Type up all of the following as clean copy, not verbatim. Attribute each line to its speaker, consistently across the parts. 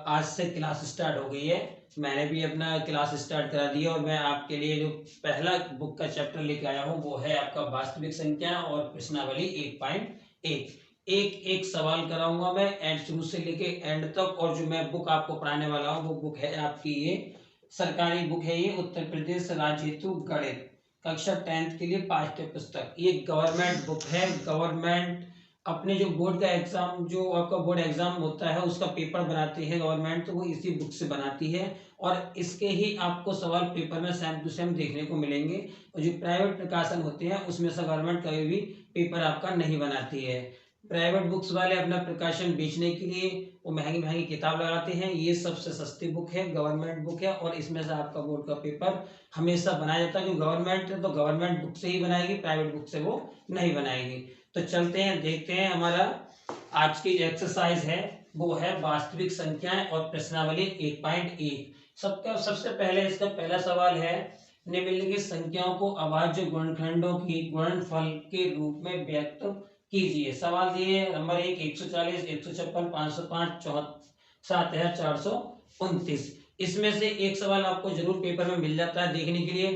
Speaker 1: आज से class start हो गई है। मैंने भी अपना क्लास स्टार्ट करा दिया और मैं आपके लिए जो पहला बुक का चैप्टर लेके आया हूँ वो है आपका वास्तविक संख्या और प्रश्नावली 1.1। एक एक सवाल कराऊंगा मैं एंड शुरू से लेके एंड तक। और जो मैं बुक आपको पढ़ाने वाला हूँ वो बुक है आपकी ये सरकारी बुक है, ये उत्तर प्रदेश राज्य हेतु गणित कक्षा 10th के लिए पाठ्य पुस्तक। ये गवर्नमेंट बुक है। गवर्नमेंट अपने जो बोर्ड का एग्जाम, जो आपका बोर्ड एग्जाम होता है उसका पेपर बनाती है गवर्नमेंट, तो वो इसी बुक से बनाती है। और इसके ही आपको सवाल पेपर में सेम टू सेम देखने को मिलेंगे। और जो प्राइवेट प्रकाशन होते हैं उसमें से गवर्नमेंट कभी भी पेपर आपका नहीं बनाती है। प्राइवेट बुक्स वाले अपना प्रकाशन बेचने के लिए वो महंगी महंगी किताब लगाते हैं। ये सबसे सस्ती बुक है, गवर्नमेंट बुक है, और इसमें से आपका बोर्ड का पेपर हमेशा बनाया जाता है। जो गवर्नमेंट है तो गवर्नमेंट बुक से ही बनाएगी, प्राइवेट बुक से वो नहीं बनाएगी। तो चलते हैं, देखते हैं। हमारा आज की एक्सरसाइज है वो है वास्तविक संख्याएं और प्रश्नावली 1.1। सबसे पहले इसका पहला सवाल है, निम्नलिखित संख्याओं को अभाज्य गुणनखंडों की गुणनफल के रूप में व्यक्त कीजिए। सवाल दिए नंबर 1 140, 156, 505, 7429। इसमें से एक सवाल आपको जरूर पेपर में मिल जाता है देखने के लिए।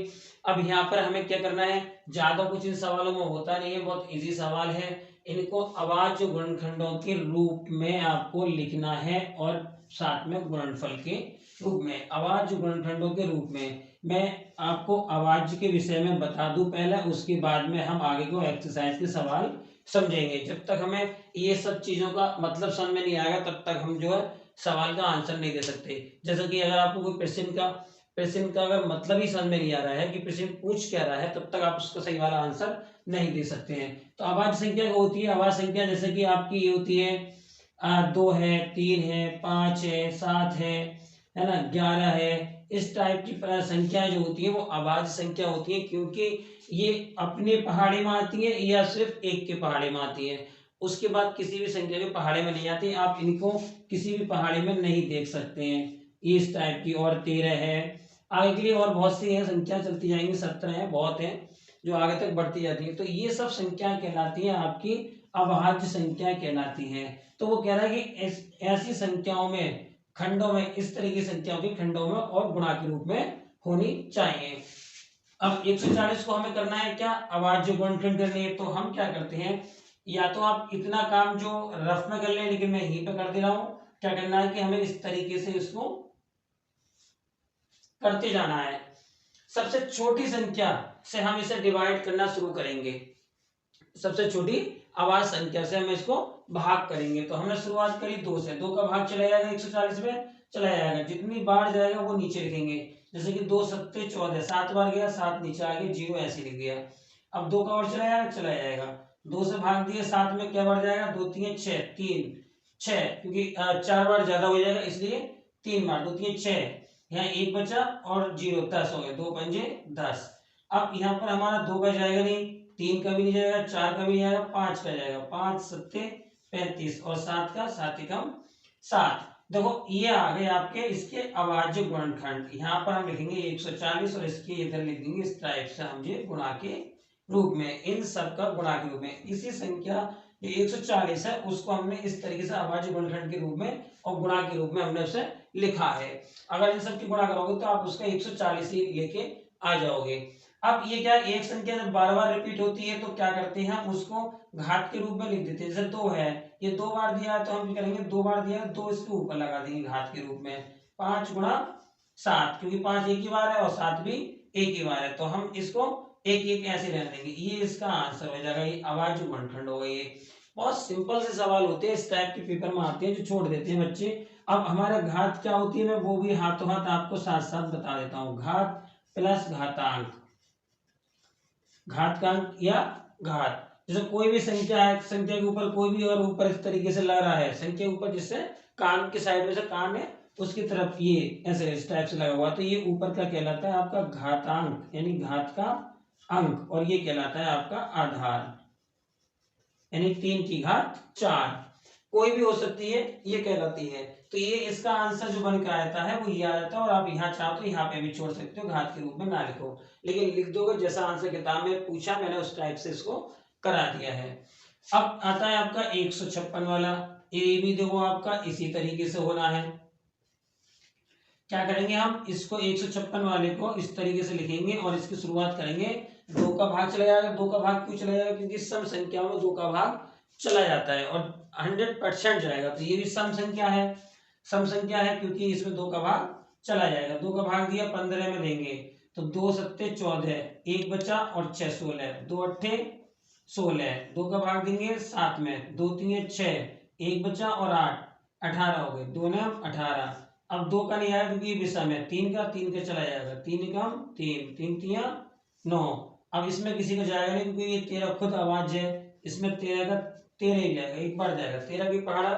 Speaker 1: अब यहाँ पर हमें क्या करना है, ज्यादा कुछ इन सवालों में होता नहीं है, बहुत इजी सवाल है। इनको अभाज्य गुणनखंडों के रूप में आपको लिखना है और साथ में गुणनफल के रूप में। अभाज्य गुणनखंडों के रूप में मैं आपको अभाज्य के विषय में बता दूं पहले, उसके बाद में हम आगे को एक्सरसाइज के सवाल समझेंगे। जब तक हमें ये सब चीजों का मतलब समझ में नहीं आएगा तब तक हम जो है सवाल का आंसर नहीं दे सकते। जैसे कि अगर आपको कोई प्रश्न का अगर मतलब ही समझ में नहीं आ रहा है कि प्रश्न पूछ क्या रहा है, तब तक आप उसका सही वाला आंसर नहीं दे सकते हैं। तो अभाज्य संख्या क्या होती है? अभाज्य संख्या जैसे कि आपकी ये होती है 2 है, 3 है, 5 है, 7 है ना, 11 है। इस टाइप की संख्या जो होती है वो अभाज्य संख्या होती है, क्योंकि ये अपने पहाड़े में आती है या सिर्फ एक के पहाड़े में आती है। उसके बाद किसी भी संख्या के पहाड़े में नहीं आती। आप इनको किसी भी पहाड़े में नहीं देख सकते हैं। इस टाइप की। और 13 है, आगे के लिए और बहुत सी है संख्या चलती जाएंगी, 17 है, बहुत है जो आगे तक बढ़ती जाती है। तो ये सब संख्या कहलाती है आपकी अभाज्य संख्या कहलाती है। तो वो कह रहा है कि ऐसी संख्याओं में खंडों में, इस तरह की संख्याओं की खंडों में और गुणा के रूप में होनी चाहिए। अब 140 को हमें करना है क्या, अभाज्य गुणनखंड करनी है। तो हम क्या करते हैं, या तो आप इतना काम जो रफ में कर लें, लेकिन मैं यहीं पे कर दे रहा हूं। क्या करना है कि हमें इस तरीके से इसको करते जाना है। सबसे छोटी संख्या से हम इसे डिवाइड करना शुरू करेंगे। सबसे छोटी अभाज्य संख्या से हम इसको भाग करेंगे। तो हमने शुरुआत करी 2 से, 2 का भाग चला जाएगा 140 में, चला जाएगा। जितनी बार जाएगा वो नीचे लिखेंगे। जैसे कि 2 सत्ते 14, 7 बार गया, 7 नीचे आ गया, 0 ऐसे लिख दिया। अब 2 का और चला जाएगा, चला जाएगा। 2 से भाग दिए, 7 में क्या बार जाएगा, 2 3 6, 3 6, क्योंकि 4 बार ज्यादा हो जाएगा इसलिए 3 बार, 2 3 6, यहाँ 1 बचा और 0, 10 हो गया, 2 पंजे 10। अब यहाँ पर हमारा 2 का जाएगा नहीं, 3 का भी नहीं जाएगा, 4 का भी नहीं आएगा, 5 का जाएगा, 5 सत्ते 35 और 7 का 7 एकम 7। देखो ये आ गए आपके इसके अभाज्य गुणनखंड। यहाँ पर हम लिखेंगे 140 और इसके इधर लिख देंगे इस टाइप से हम ये गुणा के रूप में, इन सब का गुणा के रूप में। इसी संख्या ये 140 है उसको हमने इस तरीके से अभाज्य गुणनखंड के रूप में और गुणा के रूप में हमने उसे लिखा है। अगर इन सब की गुणा करोगे तो आप उसका 140 ही लेके आ जाओगे। अब ये क्या, एक संख्या जब बार बार रिपीट होती है तो क्या करते हैं, हम उसको घात के रूप में लिख देते हैं। जैसे 2 है, ये 2 बार दिया है तो हम क्या करेंगे, 2 बार दिया है 2 इसके ऊपर लगा देंगे घात के रूप में। 5 गुणा 7, क्योंकि 5 एक ही बार है और 7 भी एक ही बार है, तो हम इसको एक एक ऐसे रहने देंगे। ये इसका आंसर हो जाएगा, ये अभाज्य गुणनखंड हो गई। ये बहुत सिंपल से सवाल होते हैं, इस टाइप के पेपर में आते हैं जो छोड़ देते हैं बच्चे। अब हमारे घात क्या होती है, मैं वो भी हाथों हाथ आपको साथ साथ बता देता हूँ। घात प्लस घातांक, घातांक या घात। जैसे कोई भी संख्या है, संख्या के ऊपर कोई भी और ऊपर इस तरीके से लग रहा है, संख्या के ऊपर जिससे कान के साइड में से कान है उसकी तरफ ये ऐसे इस टाइप से लगा हुआ, तो ये ऊपर का कहलाता है आपका घातांक यानी घात का अंक, और ये कहलाता है आपका आधार यानी 3 की घात 4। कोई भी हो सकती है, ये कहलाती है। तो ये इसका आंसर जो बन के आता है वो ये आ जाता है। और आप यहाँ चाहो तो यहाँ पे भी छोड़ सकते हो, घात के रूप में ना लिखो, लेकिन लिख दोगे जैसा आंसर किताब में पूछा मैंने उस टाइप से इसको करा दिया है। अब आता है आपका 156 वाला। ये भी देखो आपका इसी तरीके से होना है। क्या करेंगे हम इसको 156 वाले को इस तरीके से लिखेंगे और इसकी शुरुआत करेंगे, 2 का भाग चला जाएगा। 2 का भाग क्यों चला जाएगा? क्योंकि सम संख्याओं में 2 का भाग चला जाता है और 100% जाएगा, तो ये भी सम संख्या है। सम संख्या है क्योंकि इसमें 2 का भाग चला जाएगा। 2 का भाग दिया 15 में देंगे तो 2 सत्ते 14, 1 बचा और 6 16, 2 अट्ठे 16, 2 का भाग देंगे 7 में, 2 तीन 6, 1 बचा और 8 18 हो गए, 2 ने 18। अब 2 का नहीं आया क्योंकि ये विषम है, 3 का चला जाएगा, 3 कम 3, 3 तिया 9। अब इसमें किसी का जाएगा नहीं क्योंकि ये 13 खुद आवाज है, इसमें 13 का 13 ही जाएगा, एक बार जाएगा 13 की पहाड़ा,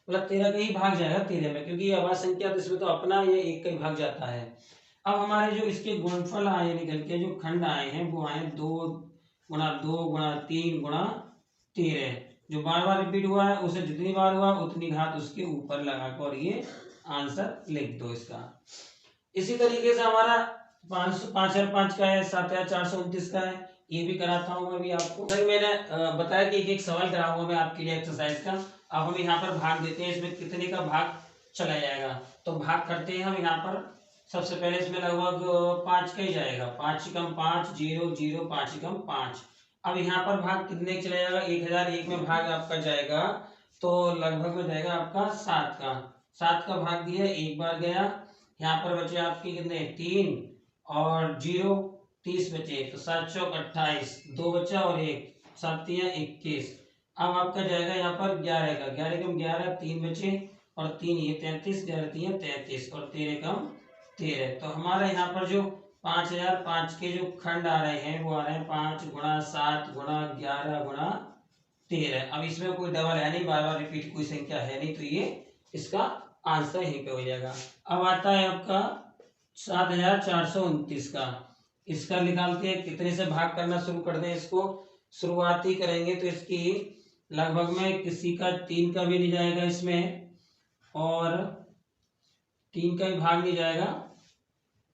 Speaker 1: मतलब 13 का ही भाग जाएगा 13 में, क्योंकि ये आवाज संख्या तो इसमें तो अपना ये एक का ही भाग जाता है। अब हमारे जो इसके गुणनफल आए निकल के, जो खंड आए हैं वो आए 2 गुणा 2 गुणा 3 गुणा 13, जो बार बार रिपीट हुआ है उसे जितनी बार हुआ उतनी घात उसके ऊपर लगा कर ये आंसर लिख दो इसका। इसी तरीके से हमारा 5005 का है, 7429 का है, ये भी कराता हूँ मैं भी आपको। सर मैंने बताया कि एक सवाल कराऊंगा मैं आपके लिए एक्सरसाइज का। अब हम यहाँ पर भाग देते हैं, इसमें कितने का भाग चला जाएगा, तो भाग करते हैं हम यहाँ पर। सबसे पहले इसमें लगभग 5 का ही जाएगा, 5 कम 5 0 0, 5 कम 5। अब यहाँ पर भाग कितने चला जाएगा? 1001 में भाग आपका जाएगा तो लगभग में जाएगा आपका 7 का। 7 का भाग दिया, एक बार गया, यहाँ पर बचे आपके कितने 3 और 0 30 बचे, तो 7 चौक 28, 2 बचा और 1, 7 तिया 21। अब आपका जाएगा यहाँ पर 11 का, 11 कम 11, 3 बचे और 3 ये 33, 11 तिया 33 और 13 कम 13। तो हमारा यहाँ पर जो 5005 के जो खंड आ रहे हैं वो आ रहे हैं 5 गुणा 7 गुणा 11 गुणा 13। अब इसमें कोई डबल है नहीं, बार बार रिपीट कोई संख्या है नहीं, तो ये इसका आंसर यहीं पे हो जाएगा। अब आता है आपका 7429 का, इसका निकालते हैं कितने से भाग करना शुरू कर दें इसको। शुरुआती करेंगे तो इसकी लगभग में किसी का 3 का भी नहीं जाएगा इसमें, और 3 का भी भाग नहीं जाएगा,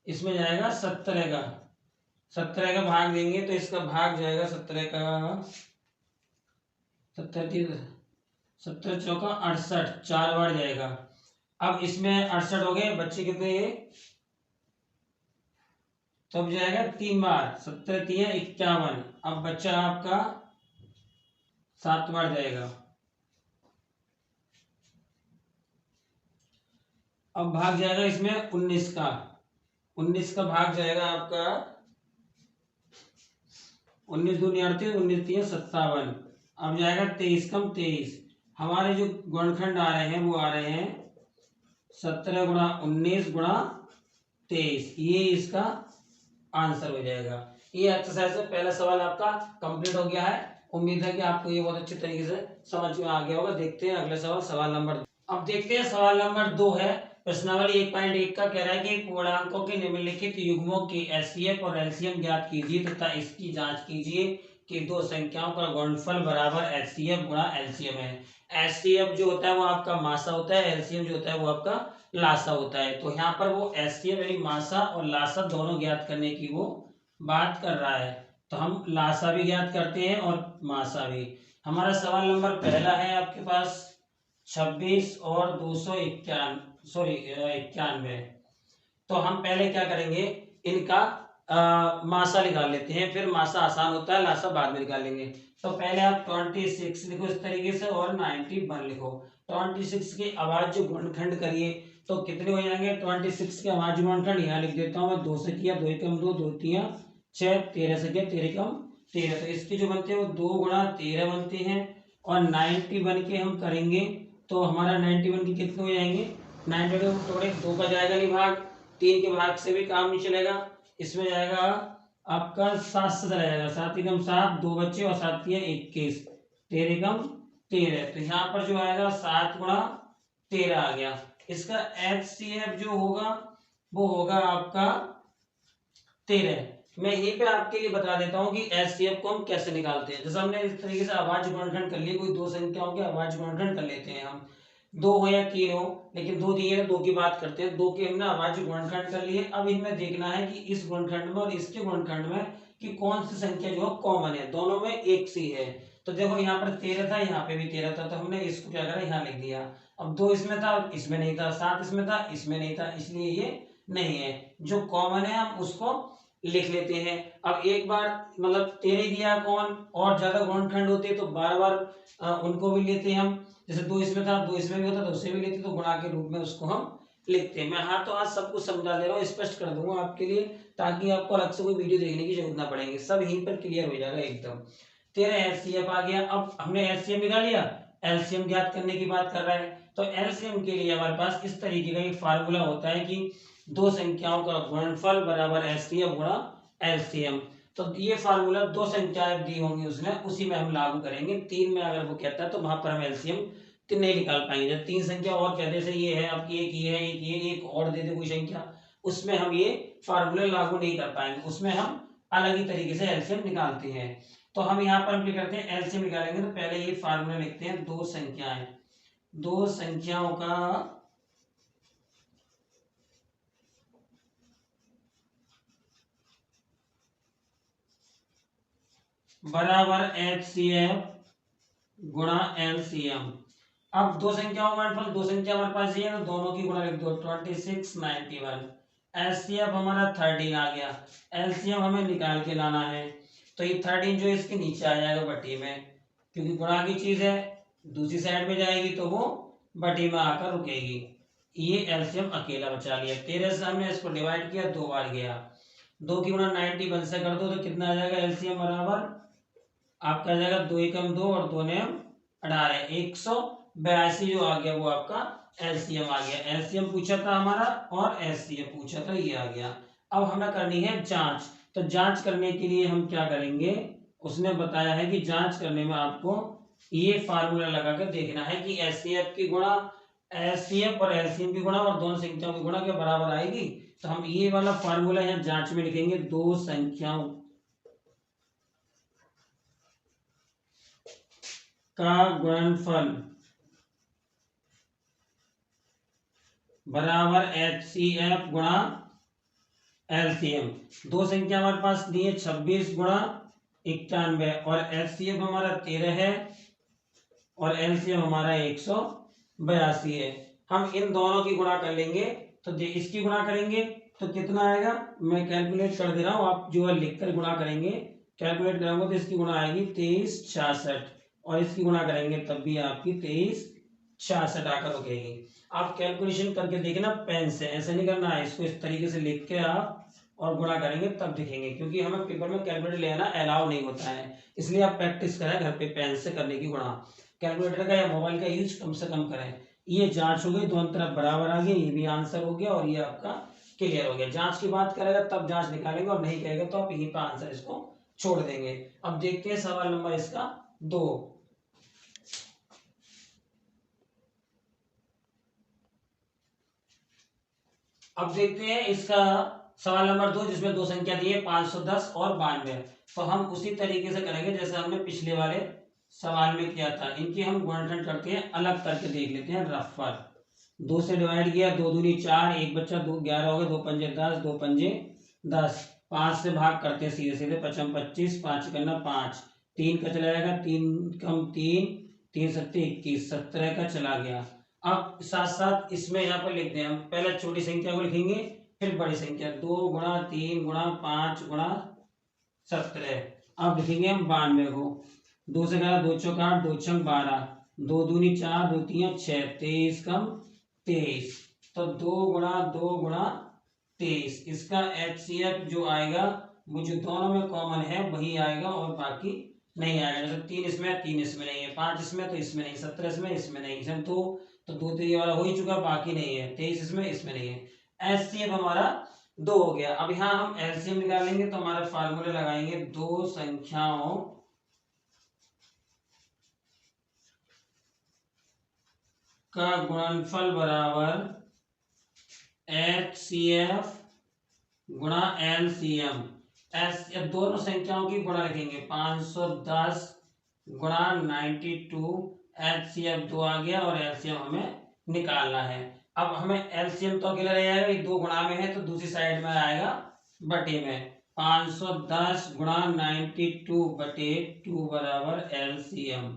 Speaker 1: इसमें जाएगा 17 का। 17 का भाग देंगे तो इसका भाग जाएगा 17 का 17 चौका 68, 4 बार जाएगा। अब इसमें 68 हो गए, बच्चे कितने ये, तब जाएगा 3 बार, 17 तिया 51। अब बच्चा आपका 7 बार जाएगा। अब भाग जाएगा इसमें 19 का, 19 का भाग जाएगा आपका 19 दूनी 38, 19 तिया 57। अब जाएगा 23 कम 23। हमारे जो गुणनखंड आ रहे हैं वो आ रहे हैं 17 गुणा 19 गुणा 23, ये इसका आंसर हो जाएगा। ये एक्सरसाइज में पहला सवाल आपका कंप्लीट हो गया है। उम्मीद है कि आपको ये बहुत अच्छी तरीके से समझ में आ गया होगा। देखते हैं अगले सवाल, सवाल नंबर। अब देखते हैं सवाल नंबर 2 है। प्रश्नावली 1.1 का कह रहा है कि पूर्णांकों के निम्नलिखित युग्मों की एचसीएफ और एलसीएम ज्ञात कीजिए तथा इसकी जांच कीजिए कि दो संख्याओं का गुणनफल बराबर एचसीएफ गुणा एलसीएम है। एचसीएफ जो होता है वो आपका मासा होता है, एलसीएम जो होता है वो आपका लासा होता है। तो यहाँ पर वो एचसीएफ यानी मासा और लासा दोनों ज्ञात करने की वो बात कर रहा है। तो हम लासा भी ज्ञात करते हैं और मासा भी। हमारा सवाल नंबर पहला है आपके पास 26 और 91। तो हम पहले क्या करेंगे, इनका मासा निकाल लेते हैं, फिर मासा आसान होता है, लासा बाद में निकाल लेंगे। तो पहले आप 26 लिखो इस तरीके से और 91 लिखो। 26 की आवाज जो गुणनखंड करिए तो कितने हो जाएंगे। 26 के आवाज गुणनखंड यहाँ लिख देता हूँ मैं, 2 से किया 2 कम 2, 2 तिया 6, 13 से किया 13 कम 13। तो इसकी जो बनते हैं वो 2 गुणा 13 बनते हैं और 91 के हम करेंगे तो हमारा 91 के कितने हो जाएंगे। 91 थोड़े 2 का जाएगा नहीं भाग, 3 के भाग से भी काम नहीं चलेगा। इसमें जाएगा आपका 7 से चला जाएगा, 7 कम 7, 2 बच्चे और 7 21, 13 कम 13। तो यहाँ पर जो आएगा 7 गुणा 13 आ गया। इसका एचसीएफ जो होगा वो होगा आपका 13। मैं यहीं पे आपके लिए बता देता हूँ कि एचसीएफ को हम कैसे निकालते हैं। जैसे हमने इस तरीके से आवाज गुणनखंड कर लिए, कोई दो संख्याओं के आवाज गुणनखंड कर लेते हैं हम, 2 हो या 3 हो, लेकिन 2 दिए हैं 2 की बात करते हैं। 2 के हमने आवाज गुणनखंड कर लिए। अब इनमें देखना है कि इस गुणनखंड में और इसके गुणनखंड में कि कौन सी संख्या जो है कॉमन है, दोनों में एक सी है। तो देखो यहाँ पर 13 था, यहाँ पे भी 13 था, तो हमने इसको क्या करा यहाँ लिख दिया। अब 2 इसमें था, इसमें नहीं था, 7 इसमें था, इसमें नहीं था, इसलिए ये नहीं है। जो कॉमन है हम उसको लिख लेते हैं। अब एक बार मतलब 13 दिया कॉमन, और ज्यादा गुणनखंड होते तो बार बार उनको भी लेते हैं हम। जैसे 2 इसमें था, 2 इसमें भी होता तो उसे भी लेते, तो गुणा के रूप में उसको हम लिखते हैं। मैं हाथों हाथ सब कुछ समझा दे रहा हूँ, स्पष्ट कर दूंगा आपके लिए, ताकि आपको अलग से कोई वीडियो देखने की जरूरत ना पड़ेगी, सब यहीं पर क्लियर हो जाएगा एकदम। 13 एचसीएफ आ गया। अब हमने एचसीएफ निकाल लिया, एलसीएम ज्ञात करने की बात कर रहा है, तो एलसीएम के लिए हमारे पास इस तरीके का एक फार्मूला होता है कि दो संख्याओं का गुणनफल बराबर एचसीएफ गुणा एलसीएम। तो ये फार्मूला दो संख्याएं दी होंगी उसने, उसी में हम लागू करेंगे। 3 में अगर वो कहता है तो वहां पर हम एलसीएम नहीं निकाल पाएंगे। जब 3 संख्या और कहते जैसे ये है आपकी, एक ये है, एक ये, एक और दे दे कोई संख्या, उसमें हम ये फार्मूला लागू नहीं कर पाएंगे, उसमें हम अलग ही तरीके से एलसीएम निकालते हैं। तो हम यहाँ पर हम क्या करते हैं, एलसीएम निकालेंगे तो पहले ये फार्मूला लिखते हैं, दो संख्याएं, दो संख्याओं का बराबर एचसीएफ गुणा एलसीएम। अब दो संख्याओं का गुणनफल, दो संख्या हमारे पास ये है तो दोनों की गुणा लिख दो, 26 91। एचसीएफ हमारा 13 आ गया, एलसीएम हमें निकाल के लाना है, तो ये 13 जो इसके नीचे आ जाएगा बटी में, क्योंकि गुणा की चीज है, दूसरी साइड में जाएगी तो वो बटी में आकर रुकेगी। ये एलसीएम अकेला बचा लिया। 13 से हमने इसको डिवाइड किया, 2 बार गया, 2 की गुणा 91 से कर दो तो कितना आ जाएगा, एलसीएम बराबर आपका आ जाएगा 2 एकम 2 और 2 ने 18, 182 जो आ गया वो आपका एलसीएम आ गया। एलसीएम पूछा था हमारा और एचसीएफ पूछा था, ये आ गया। अब हमें करनी है जांच, तो जांच करने के लिए हम क्या करेंगे, उसने बताया है कि जांच करने में आपको ये फार्मूला लगाकर देखना है कि एचसीएफ की गुणा एचसीएफ और एलसीएम की गुणा और दोनों संख्याओं की गुणा के बराबर आएगी। तो हम ये वाला फार्मूला यहाँ जांच में लिखेंगे, दो संख्याओं का गुणनफल बराबर एचसीएफ गुणा एलसीएम। दो संख्या हमारे पास दी है 26 गुणा 91 और एचसीएफ हमारा 13 है और एलसीएम हमारा 182 है। हम इन दोनों की गुणा कर लेंगे, तो इसकी गुणा करेंगे तो कितना आएगा, मैं कैलकुलेट कर दे रहा हूं, आप जो है लिखकर गुणा करेंगे, कैलकुलेट करेंगे तो इसकी गुणा आएगी 2366 और इसकी गुणा करेंगे तब भी आपकी 2366 आकर रुकेगी। आप कैलकुलेशन करके देखना पेन से, ऐसे नहीं करना है, इसको इस तरीके से लिख के आप और गुणा करेंगे तब दिखेंगे, क्योंकि हमें पेपर में कैलकुलेटर लेना अलाउ नहीं होता है, इसलिए आप प्रैक्टिस करें घर पे पेन से करने की गुणा। कैलकुलेटर का या मोबाइल का यूज कम से कम करें। ये जांच हो गई, दोनों तरफ बराबर आ गया, ये भी आंसर हो गया और ये आपका क्लियर हो गया। जांच की बात करेगा तब जांच निकालेंगे और नहीं कहेगा तो आप यहीं पर आंसर इसको छोड़ देंगे। अब देखते हैं सवाल नंबर इसका 2। अब देखते हैं इसका सवाल नंबर 2, जिसमें दो संख्या दी है 510 और 92। तो हम उसी तरीके से करेंगे जैसे हमने पिछले वाले सवाल में किया था। इनकी हम गुणनखंड करते हैं, अलग करके देख लेते हैं रफ पर। 2 से डिवाइड किया, 2 दूनी 4, एक बच्चा 2 11 हो गए, 2 पंजे 10, 2 पंजे 10। 5 से भाग करते हैं सीधे सीधे, 5 25, 5 करना 5, 3 का चला जाएगा, 3 कम 3, 3 सत्ते 21, 17 का चला गया। अब साथ साथ इसमें यहाँ पर लिख दें, हम पहले छोटी संख्या को लिखेंगे फिर बड़ी संख्या, 2 गुणा 3 गुणा 5 गुणा 17। अब लिखेंगे हम 92 को, 2 से करा 2 चौक 8, 2 छंग 12, 2 दूनी 4, 2 तीन 6, 23 कम 23, तो 2 गुणा 2 गुणा 23। इसका एचसीएफ जो आएगा वो जो दोनों में कॉमन है वही आएगा और बाकी नहीं आएगा। जैसे 3 इसमें 3 इसमें नहीं है, 5 इसमें तो इसमें नहीं, 17 इसमें इसमें नहीं, इसमें तो 2 3 वाला हो ही चुका, बाकी नहीं है, 23 इसमें इसमें नहीं है। एचसीएफ हमारा 2 हो गया। अब यहाँ हम एलसीएम निकालेंगे तो हमारा फार्मूला लगाएंगे, दो संख्याओं का गुणनफल बराबर एचसीएफ गुणा एलसीएम। एचसीएफ दोनों संख्याओं की गुणा लिखेंगे, 510 गुणा 92, एचसीएफ 2 आ गया और एलसीएम हमें निकालना है। अब हमें एलसीएम तो अकेला रह जाएगा, 2 गुणा में है तो दूसरी साइड में आएगा बटे में, 510 गुणा 92 बटे 2 बराबर एलसीएम।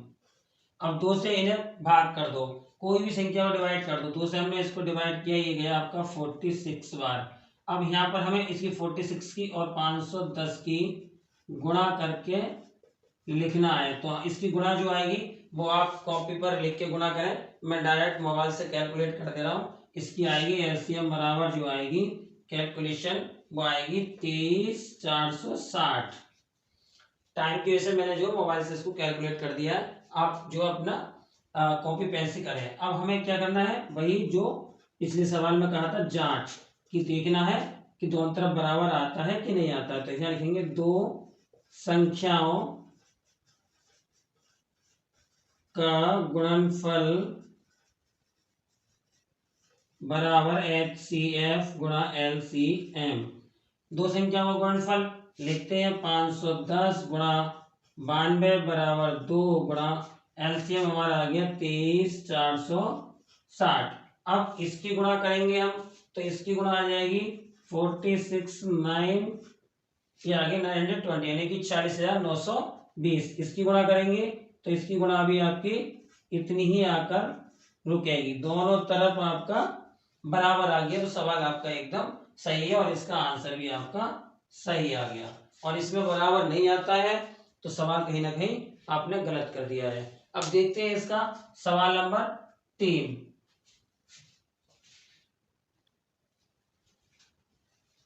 Speaker 1: अब 2 से इन्हें भाग कर दो, कोई भी संख्या को डिवाइड कर दो, 2 से हमने इसको डिवाइड किया, ये गया आपका 46 बार। अब यहाँ पर हमें इसकी 46 की और 510 की गुणा करके लिखना है। तो इसकी गुणा जो आएगी वो आप कॉपी पर लिख के गुणा करें, मैं डायरेक्ट मोबाइल से कैलकुलेट कर दे रहा हूँ। इसकी आएगी एलसीएम बराबर जो आएगी कैलकुलेशन वो आएगी 23,460। टाइम की वजह से मैंने जो मोबाइल से इसको कैलकुलेट कर दिया, आप जो अपना कॉपी पेन से करें। अब हमें क्या करना है, वही जो पिछले सवाल में कहा था, जांच कि देखना है कि दोनों तरफ बराबर आता है कि नहीं आता है। तो यहाँ लिखेंगे दो संख्याओं का गुणनफल बराबर HCF गुणा LCM। दो संख्याओं का गुणनफल लिखते हैं 510 गुणा 92 बराबर 2 गुणा एलसीएम हमारा आ गया 23,460। अब इसकी गुणा करेंगे हम, तो इसकी गुणा आ जाएगी 46,9 ये आगे 920 यानी कि 40,920। इसकी गुणा करेंगे तो इसकी गुणा अभी आपकी इतनी ही आकर रुकेगी। दोनों तरफ आपका बराबर आ गया, तो सवाल आपका एकदम सही है और इसका आंसर भी आपका सही आ गया। और इसमें बराबर नहीं आता है तो सवाल कहीं ना कहीं आपने गलत कर दिया है। अब देखते हैं इसका सवाल नंबर 3।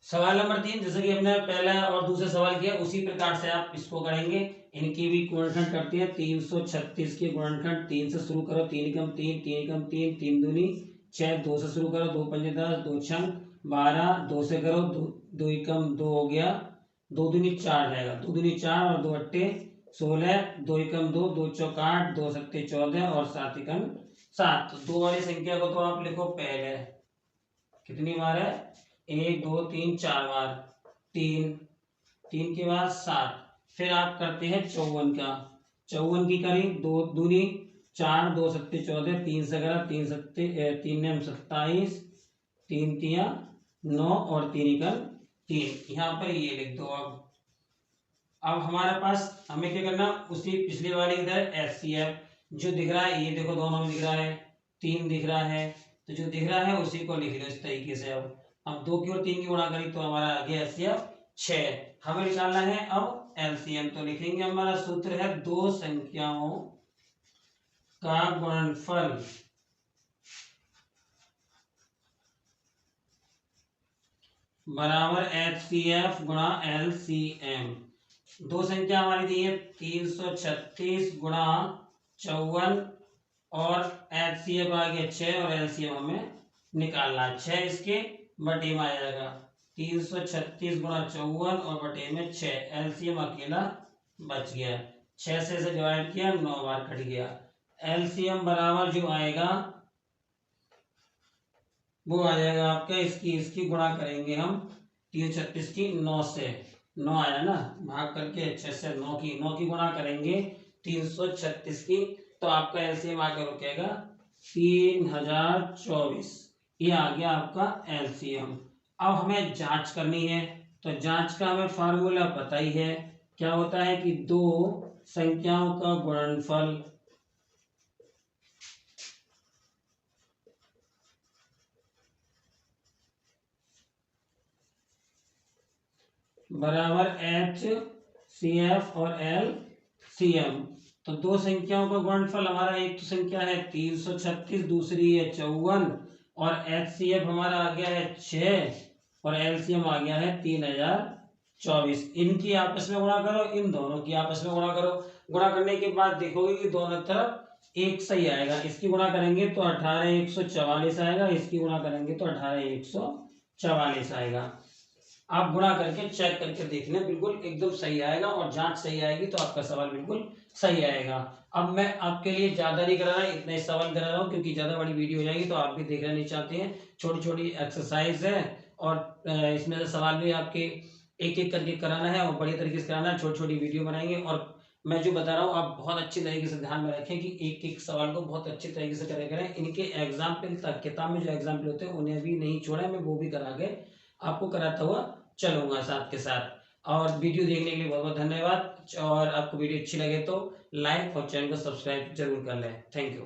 Speaker 1: सवाल नंबर 3 जैसे कि हमने पहला और दूसरा सवाल किया उसी प्रकार से आप इसको करेंगे। इनकी भी गुणनखंड करते हैं। 336 के गुणनखंड 3 से शुरू करो, 3 कम 3, 3 कम 3, 3 दूनी 6, 2 से शुरू करो, 2 पंजे 10, 2 छंग 12, 2 से करो, 2 कम 2 हो गया, 2 दूनी 4 जाएगा, 2 दूनी 4 और 2 अट्टे 16, 2 कम 2, 2 चौक 8, 2 सत्ते 14 और 7 एकम 7। तो 2 वाली संख्या को तो आप लिखो पहले, कितनी बार है, 1 2 3 4 बार, 3 3 के बाद 7। फिर आप करते हैं 54 का, 54 की करी, 2 दूनी 4, 2 सत्ते 14, 3 से करा, 3 सत्ते 3 नेम 27, 3 तिया 9 और 3 एकम 3। यहाँ पर ये लिख दो। अब हमारे पास हमें क्या करना, उसी पिछली वाली इधर HCF जो दिख रहा है, ये देखो दोनों में दिख रहा है, 3 दिख रहा है, तो जो दिख रहा है उसी को लिख लो इस तरीके से। अब 2 की और 3 की गुणा करी तो हमारा आ गया HCF 6। हमें निकालना है अब LCM, तो लिखेंगे हमारा सूत्र है दो संख्याओं का गुणनफल बराबर HCF गुणा LCM। दो संख्या हमारी दी है 336 गुणा 54 और HCF आ गया 6 और LCM हमें निकालना है। 6 इसके बटे में आ जाएगा, 336 गुणा 54 और बटे में 6, LCM अकेला बच गया। 6 से इसे डिवाइड किया, 9 बार कट गया। LCM बराबर जो आएगा वो आ जाएगा आपका, इसकी गुणा करेंगे हम 336 की 9 से, 9 आया ना, भाग करके 6 से 9 की गुणा करेंगे 336 की, तो आपका एलसीएम आकर रुकेगा 3024। ये आ गया आपका एलसीएम। अब हमें जांच करनी है, तो जांच का हमें फार्मूला पता ही है, क्या होता है कि दो संख्याओं का गुणनफल बराबर HCF और LCM। तो दो संख्याओं का गुणनफल हमारा, एक तो संख्या है 336, दूसरी है 54 और HCF हमारा आ गया है 6 और LCM आ गया है 3024। इनकी आपस में गुणा करो, इन दोनों की आपस में गुणा करो। गुणा करने के बाद देखोगे कि दोनों तरफ एक सही आएगा। इसकी गुणा करेंगे तो 18144 आएगा, इसकी गुणा करेंगे तो 18144 आएगा। आप गुणा करके चेक करके देखना, बिल्कुल एकदम सही आएगा और जांच सही आएगी तो आपका सवाल बिल्कुल सही आएगा। अब मैं आपके लिए ज्यादा नहीं करा रहा, इतना ही सवाल करा रहा हूँ क्योंकि ज्यादा बड़ी वीडियो हो जाएगी तो आप भी देखना नहीं चाहते हैं। छोटी छोटी एक्सरसाइज है और इसमें से सवाल भी आपके एक एक करके कराना है और बड़ी तरीके से कराना है। छोटी छोटी वीडियो बनाएंगे और मैं जो बता रहा हूँ आप बहुत अच्छी तरीके से ध्यान में रखें कि एक एक सवाल को बहुत अच्छी तरीके से करें। इनके एग्जाम्पल तक किताब में जो एग्जाम्पल होते हैं उन्हें भी नहीं छोड़ा, मैं वो भी करा के आपको कराता हुआ चलूंगा साथ के साथ। और वीडियो देखने के लिए बहुत बहुत धन्यवाद। और आपको वीडियो अच्छी लगे तो लाइक और चैनल को सब्सक्राइब जरूर कर लें। Thank you.